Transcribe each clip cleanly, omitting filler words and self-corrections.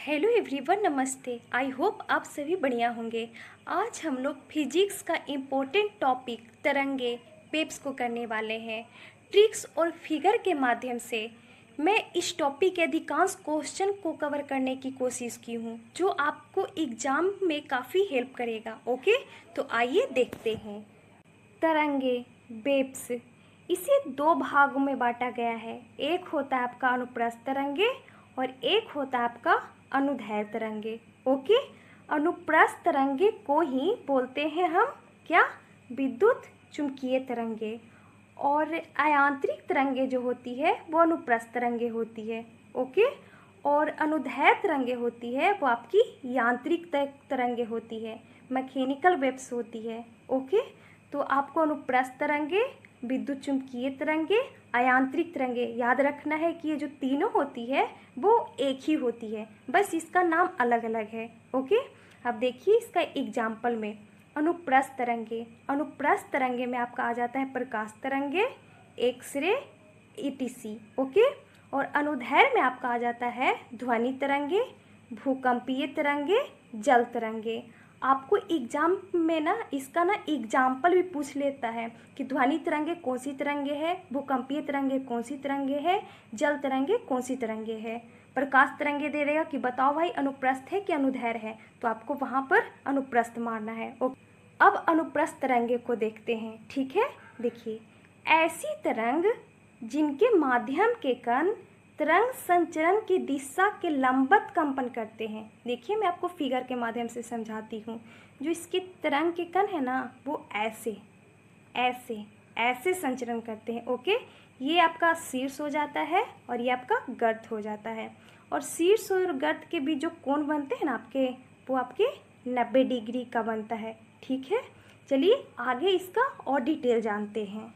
Hello everyone, नमस्ते। I hope आप सभी बढ़िया होंगे। आज हम लोग फिजिक्स का इम्पोर्टेंट टॉपिक तरंगे वेव्स को करने वाले हैं। ट्रिक्स और फिगर के माध्यम से मैं इस टॉपिक के अधिकांश क्वेश्चन को कवर करने की कोशिश की हूँ, जो आपको एग्जाम में काफ़ी हेल्प करेगा। ओके, तो आइए देखते हैं। तरंगे वेव्स, इसे दो भागों में बांटा गया है। एक होता है आपका अनुप्रस्थ तरंगे और एक होता है आपका अनुदैर्ध्य तरंगे। ओके, अनुप्रस्थ तरंगे को ही बोलते हैं हम क्या, विद्युत चुंबकीय तरंगे, और अयांत्रिक तरंगे जो होती है वो अनुप्रस्थ तरंगे होती है। ओके, और अनुदैर्ध्य तरंगे होती है वो आपकी यांत्रिक तरंगे होती है, मैकेनिकल वेव्स होती है। ओके, तो आपको अनुप्रस्थ तरंगे, विद्युत चुंबकीय तरंगे, अयांत्रिक तरंगे याद रखना है कि ये जो तीनों होती है वो एक ही होती है, बस इसका नाम अलग अलग है। ओके, अब देखिए इसका एग्जाम्पल में अनुप्रस्थ तरंगे। अनुप्रस्थ तरंगे में आपका आ जाता है प्रकाश तरंगे, एक्सरे, ईटीसी। ओके, और अनुदैर्ध्य में आपका आ जाता है ध्वनि तरंगे, भूकंपीय तरंगे, जल तरंगे। आपको एग्जाम में ना इसका ना एग्जाम्पल भी पूछ लेता है कि ध्वनि तरंगे कौन सी तरंगे है, भूकंपीय तरंगे कौन सी तरंगे है, जल तरंगे कौन सी तरंगे है। प्रकाश तरंगे दे देगा कि बताओ भाई अनुप्रस्थ है कि अनुदैर्ध्य है, तो आपको वहाँ पर अनुप्रस्थ मारना है। अब अनुप्रस्थ तरंगे को देखते हैं। ठीक है, देखिए ऐसी तरंग जिनके माध्यम के कण तरंग संचरण की दिशा के लंबवत कंपन करते हैं। देखिए मैं आपको फिगर के माध्यम से समझाती हूँ। जो इसके तरंग के कण है ना वो ऐसे ऐसे ऐसे संचरण करते हैं। ओके, ये आपका शीर्ष हो जाता है और ये आपका गर्त हो जाता है, और शीर्ष और गर्त के बीच जो कोण बनते हैं ना आपके, वो आपके 90 डिग्री का बनता है। ठीक है, चलिए आगे इसका और डिटेल जानते हैं।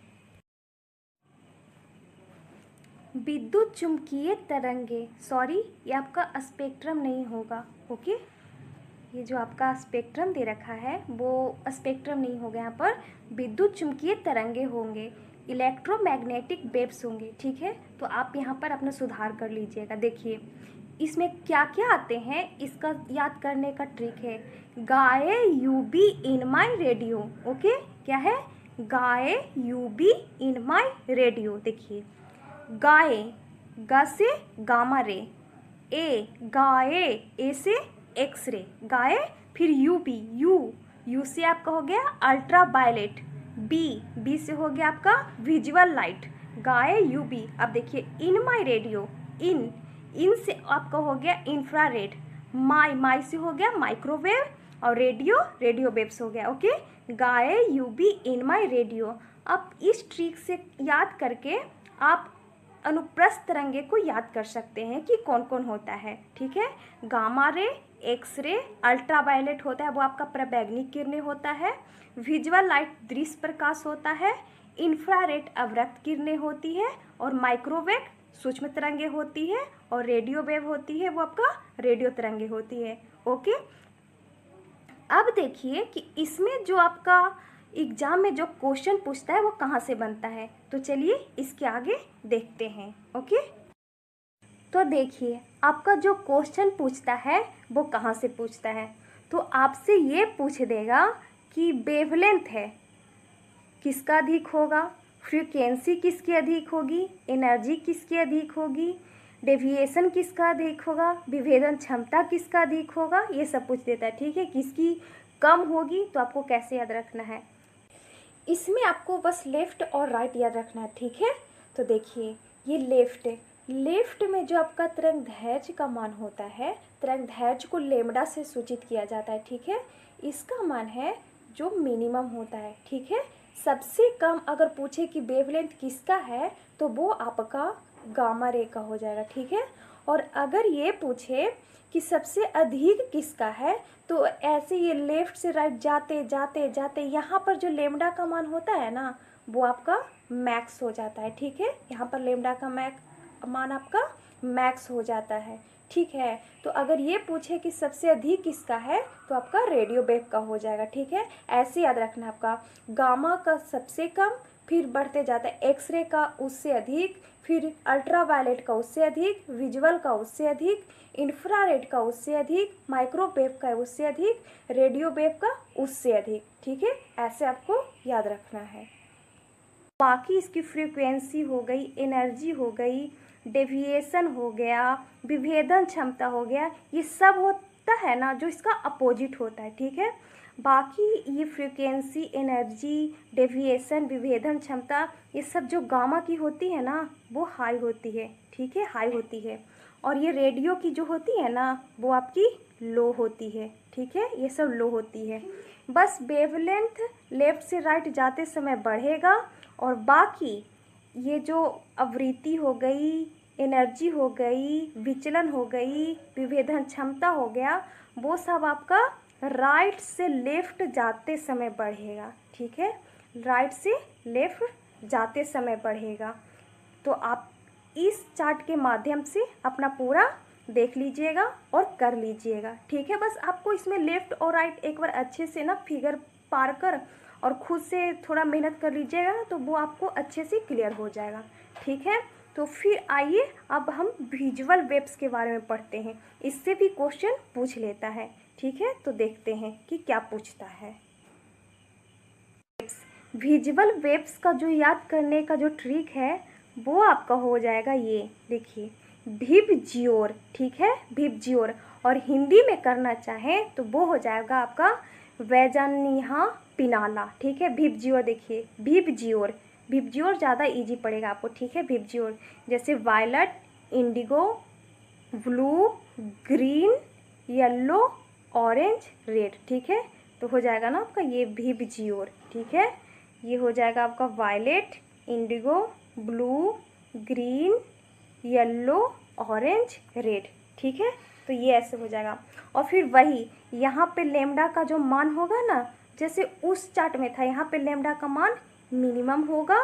विद्युत चुंबकीय तरंगे, सॉरी ये आपका स्पेक्ट्रम नहीं होगा। ओके, ये जो आपका स्पेक्ट्रम दे रखा है वो स्पेक्ट्रम नहीं होगा, यहाँ पर विद्युत चुंबकीय तरंगे होंगे, इलेक्ट्रोमैग्नेटिक वेव्स होंगे। ठीक है, तो आप यहाँ पर अपना सुधार कर लीजिएगा। देखिए इसमें क्या क्या आते हैं, इसका याद करने का ट्रिक है। गाए you be in my radio. Okay, क्या है, गाए you be in my radio. देखिए गाए, गा से गामा रे, ए गाए, ए से एक्सरे, गाए, फिर यू बी, यू से आपका हो गया अल्ट्रा वायलेट, बी से हो गया आपका विजुअल लाइट, गाए यू बी। अब देखिए इन माई रेडियो, इन से आपका हो गया इंफ्रारेड, माई से हो गया माइक्रोवेव, और रेडियो वेव्स हो गया। ओके, गाए you be in my radio. अब इस ट्रिक से याद करके आप अनुप्रस्थ तरंगे को याद कर सकते हैं कि कौन कौन होता है। ठीक है, गामा रे, एक्सरे, अल्ट्रावायलेट होता है वो आपका प्रबैंगनी किरणें होता है, विजुअल लाइट दृश्य प्रकाश होता है, इंफ्रारेड अवरक्त किरणें होती है, और माइक्रोवेव सूक्ष्म तरंगे होती है, और रेडियो वेव होती है वो आपका रेडियो तरंगे होती है। ओके, अब देखिए कि इसमें जो आपका एग्जाम में जो क्वेश्चन पूछता है वो कहाँ से बनता है, तो चलिए इसके आगे देखते हैं। ओके, तो देखिए आपका जो क्वेश्चन पूछता है वो कहाँ से पूछता है, तो आपसे ये पूछ देगा कि वेवलेंथ है किसका अधिक होगा, फ्रीक्वेंसी किसकी अधिक होगी, एनर्जी किसकी अधिक होगी, डेविएशन किसका अधिक होगा, विभेदन क्षमता किसका अधिक होगा, ये सब पूछ देता है। ठीक है, किसकी कम होगी, तो आपको कैसे याद रखना है, इसमें आपको बस लेफ्ट और राइट याद रखना है। ठीक है, तो देखिए ये लेफ्ट है, लेफ्ट में जो आपका तरंगदैर्ध्य का मान होता है, तरंगदैर्ध्य को लेमडा से सूचित किया जाता है। ठीक है, इसका मान है जो मिनिमम होता है। ठीक है, सबसे कम अगर पूछे कि वेवलेंथ किसका है तो वो आपका गामा रे का हो जाएगा। ठीक है, और अगर ये पूछे कि सबसे अधिक किसका है, तो ऐसे ये लेफ्ट से राइट जाते जाते जाते यहाँ पर जो लेमडा का मान होता है ना वो आपका मैक्स हो जाता है। ठीक है, यहाँ पर लेमडा का मान आपका मैक्स हो जाता है। ठीक है, तो अगर ये पूछे कि सबसे अधिक किसका है तो आपका रेडियो वेव का हो जाएगा। ठीक है, ऐसे याद रखना आपका गामा का सबसे कम, फिर बढ़ते जाता है एक्सरे का उससे अधिक, फिर अल्ट्रावायलेट का उससे अधिक, विजुअल का उससे अधिक, इंफ्रारेड का उससे अधिक, माइक्रोवेव का उससे अधिक, रेडियो वेव का उससे अधिक। ठीक है, ऐसे आपको याद रखना है। बाकी इसकी फ्रीक्वेंसी हो गई, एनर्जी हो गई, डेविएशन हो गया, विभेदन क्षमता हो गया, ये सब होता है ना जो इसका अपोजिट होता है। ठीक है, बाकी ये फ्रीक्वेंसी, एनर्जी, डेविएशन, विभेदन क्षमता, ये सब जो गामा की होती है ना वो हाई होती है। ठीक है, हाई होती है। और ये रेडियो की जो होती है ना वो आपकी लो होती है। ठीक है, ये सब लो होती है। बस वेवलेंथ लेफ्ट से राइट जाते समय बढ़ेगा, और बाकी ये जो आवृत्ति हो गई, एनर्जी हो गई, विचलन हो गई, विभेदन क्षमता हो गया, वो सब आपका राइट से लेफ्ट जाते समय बढ़ेगा। ठीक है, राइट से लेफ्ट जाते समय बढ़ेगा। तो आप इस चार्ट के माध्यम से अपना पूरा देख लीजिएगा और कर लीजिएगा। ठीक है, बस आपको इसमें लेफ़्ट और राइट एक बार अच्छे से ना फिगर पार कर और खुद से थोड़ा मेहनत कर लीजिएगा ना तो वो आपको अच्छे से क्लियर हो जाएगा। ठीक है, तो फिर आइए अब हम विजुअल वेव्स के बारे में पढ़ते हैं। इससे भी क्वेश्चन पूछ लेता है। ठीक है, तो देखते हैं कि क्या पूछता है। विजुअल वेव्स का जो याद करने का जो ट्रिक है वो आपका हो जाएगा, ये देखिए भिबजियोर। ठीक है, भिबजियोर। और हिंदी में करना चाहें तो वो हो जाएगा आपका वैजनिहा पिनाला। ठीक है, भिबजियोर। देखिए भिबजियोर, भिबजियोर ज़्यादा इजी पड़ेगा आपको। ठीक है, भिबजियोर जैसे violet, Indigo, blue, green, yellow, orange, red. ठीक है, तो हो जाएगा ना आपका ये भिबजियोर। ठीक है, ये हो जाएगा आपका violet, indigo, blue, green, yellow, orange, red. ठीक है, तो ये ऐसे हो जाएगा। और फिर वही यहाँ पे लेमडा का जो मान होगा ना, जैसे उस चार्ट में था, यहाँ पे लेमडा का मान मिनिमम होगा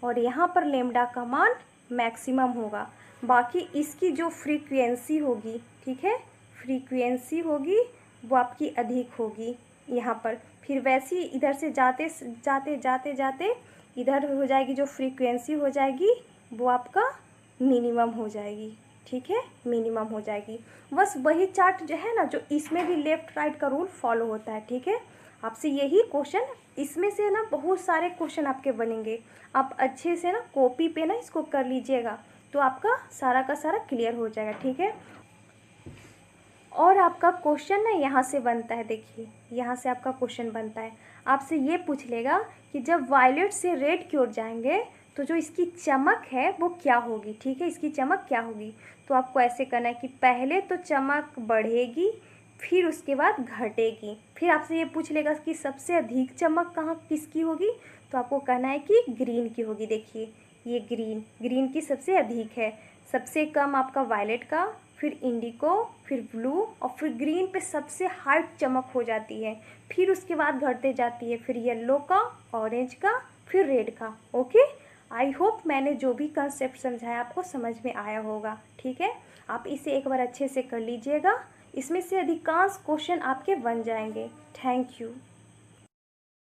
और यहाँ पर लेमडा का मान मैक्सिमम होगा। बाकी इसकी जो फ्रीक्वेंसी होगी, ठीक है, फ्रीक्वेंसी होगी वो आपकी अधिक होगी यहाँ पर। फिर वैसे ही इधर से जाते जाते जाते जाते इधर हो जाएगी, जो फ्रीक्वेंसी हो जाएगी वो आपका मिनिमम हो जाएगी। ठीक है, मिनिमम हो जाएगी। बस वही चार्ट जो है ना, जो इसमें भी लेफ्ट राइट का रूल फॉलो होता है। ठीक है, आपसे यही क्वेश्चन, इसमें से ना बहुत सारे क्वेश्चन आपके बनेंगे। आप अच्छे से ना कॉपी पे ना इसको कर लीजिएगा तो आपका सारा का सारा क्लियर हो जाएगा। ठीक है, और आपका क्वेश्चन ना यहाँ से बनता है। देखिए यहाँ से आपका क्वेश्चन बनता है, आपसे ये पूछ लेगा कि जब वायलेट से रेड की ओर जाएंगे तो जो इसकी चमक है वो क्या होगी। ठीक है, इसकी चमक क्या होगी। तो आपको ऐसे करना है कि पहले तो चमक बढ़ेगी, फिर उसके बाद घटेगी। फिर आपसे ये पूछ लेगा कि सबसे अधिक चमक कहाँ किसकी होगी, तो आपको कहना है कि ग्रीन की होगी। देखिए ये ग्रीन, ग्रीन की सबसे अधिक है, सबसे कम आपका वायलेट का, फिर इंडिको, फिर ब्लू, और फिर ग्रीन पे सबसे हाई चमक हो जाती है, फिर उसके बाद घटते जाती है, फिर येलो का, ऑरेंज का, फिर रेड का। ओके, आई होप मैंने जो भी कंसेप्ट समझाया आपको समझ में आया होगा। ठीक है, आप इसे एक बार अच्छे से कर लीजिएगा, इसमें से अधिकांश क्वेश्चन आपके बन जाएंगे। Thank you.